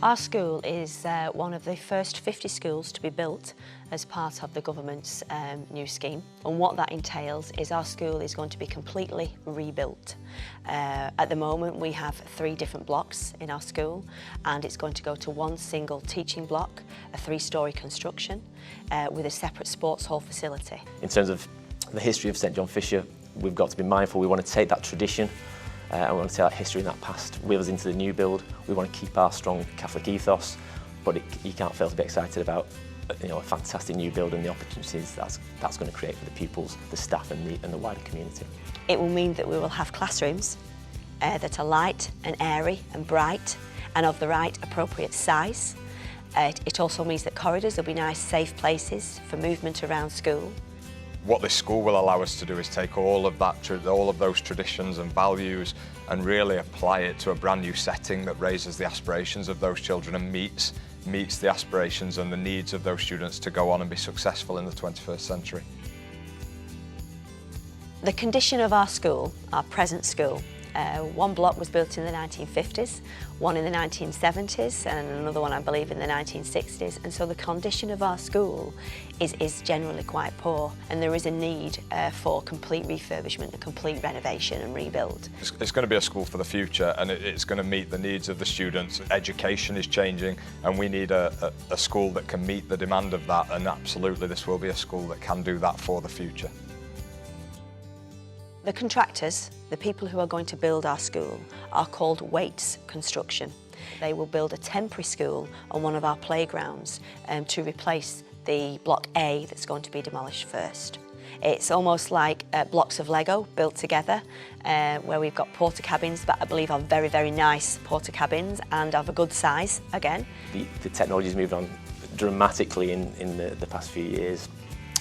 Our school is one of the first 50 schools to be built as part of the government's new scheme. And what that entails is our school is going to be completely rebuilt. At the moment we have 3 different blocks in our school, and it's going to go to one single teaching block, a 3-storey construction with a separate sports hall facility. In terms of the history of St John Fisher, we've got to be mindful. We want to take that tradition and we want to take that history and that past with us into the new build. We want to keep our strong Catholic ethos, but you can't fail to be excited about a fantastic new build and the opportunities that's going to create for the pupils, the staff and the wider community. It will mean that we will have classrooms that are light and airy and bright and of the right appropriate size. It also means that corridors will be nice, safe places for movement around school. What this school will allow us to do is take all of those traditions and values and really apply it to a brand new setting that raises the aspirations of those children and meets the aspirations and the needs of those students to go on and be successful in the 21st century. The condition of our school, our present school, one block was built in the 1950s, one in the 1970s and another one I believe in the 1960s, and so the condition of our school is generally quite poor, and there is a need for complete refurbishment, a complete renovation and rebuild. It's going to be a school for the future, and it's going to meet the needs of the students. Education is changing and we need a school that can meet the demand of that, and absolutely this will be a school that can do that for the future. The contractors, the people who are going to build our school, are called Waits Construction. They will build a temporary school on one of our playgrounds to replace the Block A that's going to be demolished first. It's almost like blocks of Lego built together, where we've got porta cabins, but I believe are very, very nice porta cabins and of a good size again. The technology's moved on dramatically in the past few years,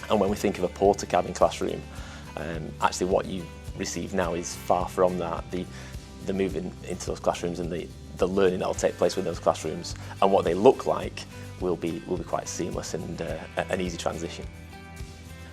and when we think of a porta cabin classroom, actually what you receive now is far from that. The moving into those classrooms and the learning that will take place within those classrooms and what they look like will be quite seamless and an easy transition.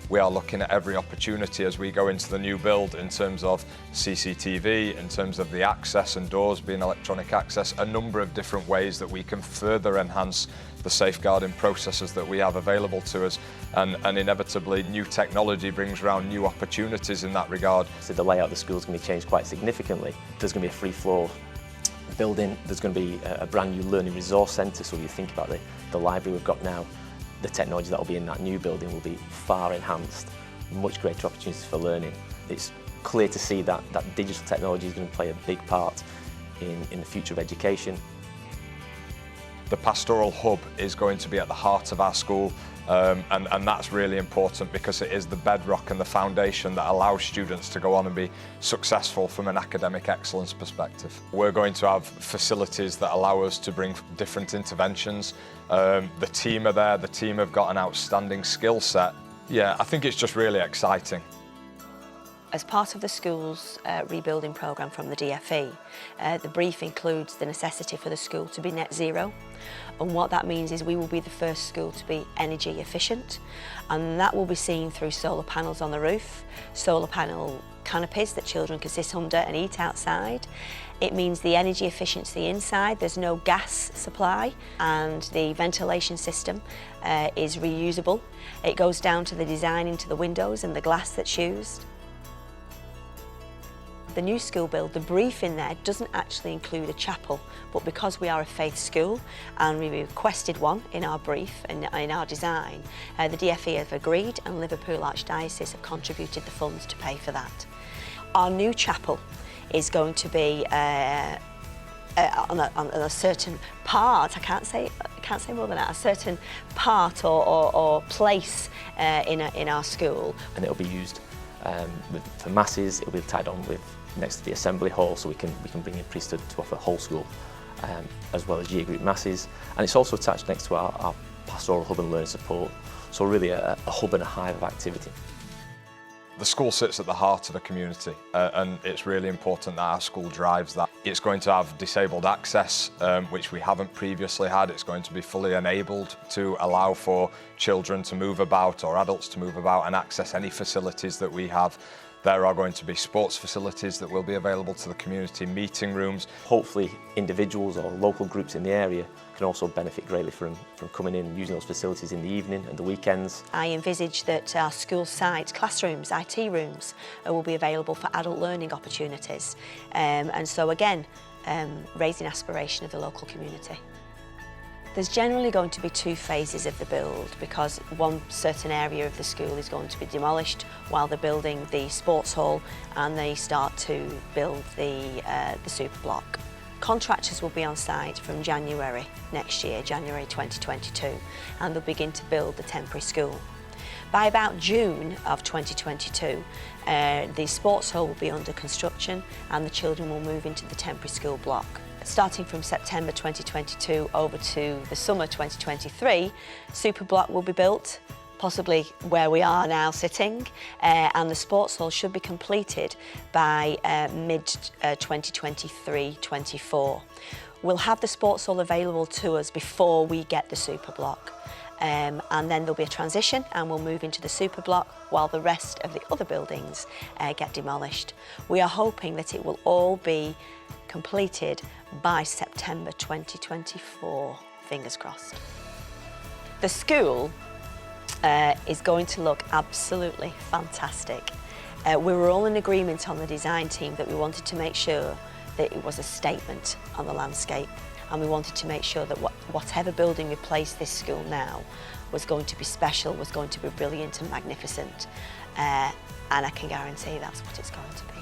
We are looking at every opportunity as we go into the new build in terms of CCTV, in terms of the access and doors being electronic access, a number of different ways that we can further enhance the safeguarding processes that we have available to us, and inevitably new technology brings around new opportunities in that regard. So the layout of the school is going to be changed quite significantly. There's going to be a free floor building, there's going to be a brand new learning resource centre, so if you think about the library we've got now, the technology that will be in that new building will be far enhanced, much greater opportunities for learning. It's clear to see that digital technology is going to play a big part in the future of education. The pastoral hub is going to be at the heart of our school, and that's really important because it is the bedrock and the foundation that allows students to go on and be successful from an academic excellence perspective. We're going to have facilities that allow us to bring different interventions. The team are there, the team have got an outstanding skill set. Yeah, I think it's just really exciting. As part of the school's rebuilding programme from the DFE, the brief includes the necessity for the school to be net zero, and what that means is we will be the first school to be energy efficient, and that will be seen through solar panels on the roof, solar panel canopies that children can sit under and eat outside. It means the energy efficiency inside, there's no gas supply, and the ventilation system is reusable. It goes down to the design into the windows and the glass that's used. The new school build, the brief in there doesn't actually include a chapel, but because we are a faith school and we requested one in our brief and in our design, the DFE have agreed and Liverpool Archdiocese have contributed the funds to pay for that. Our new chapel is going to be on a certain part, I can't say more than that, a certain part or place in our school. And it'll be used for masses. It'll be tied on with next to the assembly hall, so we can bring in priesthood to offer whole school as well as year group masses, and it's also attached next to our pastoral hub and learning support, so really a hub and a hive of activity. The school sits at the heart of the community, and it's really important that our school drives that. It's going to have disabled access, which we haven't previously had. It's going to be fully enabled to allow for children to move about or adults to move about and access any facilities that we have. There are going to be sports facilities that will be available to the community, meeting rooms. Hopefully individuals or local groups in the area can also benefit greatly from coming in and using those facilities in the evening and the weekends. I envisage that our school site, classrooms, IT rooms will be available for adult learning opportunities, and so again raising aspiration of the local community. There's generally going to be two phases of the build, because one certain area of the school is going to be demolished while they're building the sports hall and they start to build the super block. Contractors will be on site from January next year, January 2022, and they'll begin to build the temporary school. By about June of 2022, the sports hall will be under construction and the children will move into the temporary school block. Starting from September 2022 over to the summer 2023, super block will be built, possibly where we are now sitting, and the sports hall should be completed by mid-2023-24. We'll have the sports hall available to us before we get the super block. And then there'll be a transition and we'll move into the super block while the rest of the other buildings get demolished. We are hoping that it will all be completed by September 2024, fingers crossed. The school is going to look absolutely fantastic. We were all in agreement on the design team that we wanted to make sure that it was a statement on the landscape, and we wanted to make sure that whatever building replaced this school now was going to be special, was going to be brilliant and magnificent, and I can guarantee that's what it's going to be.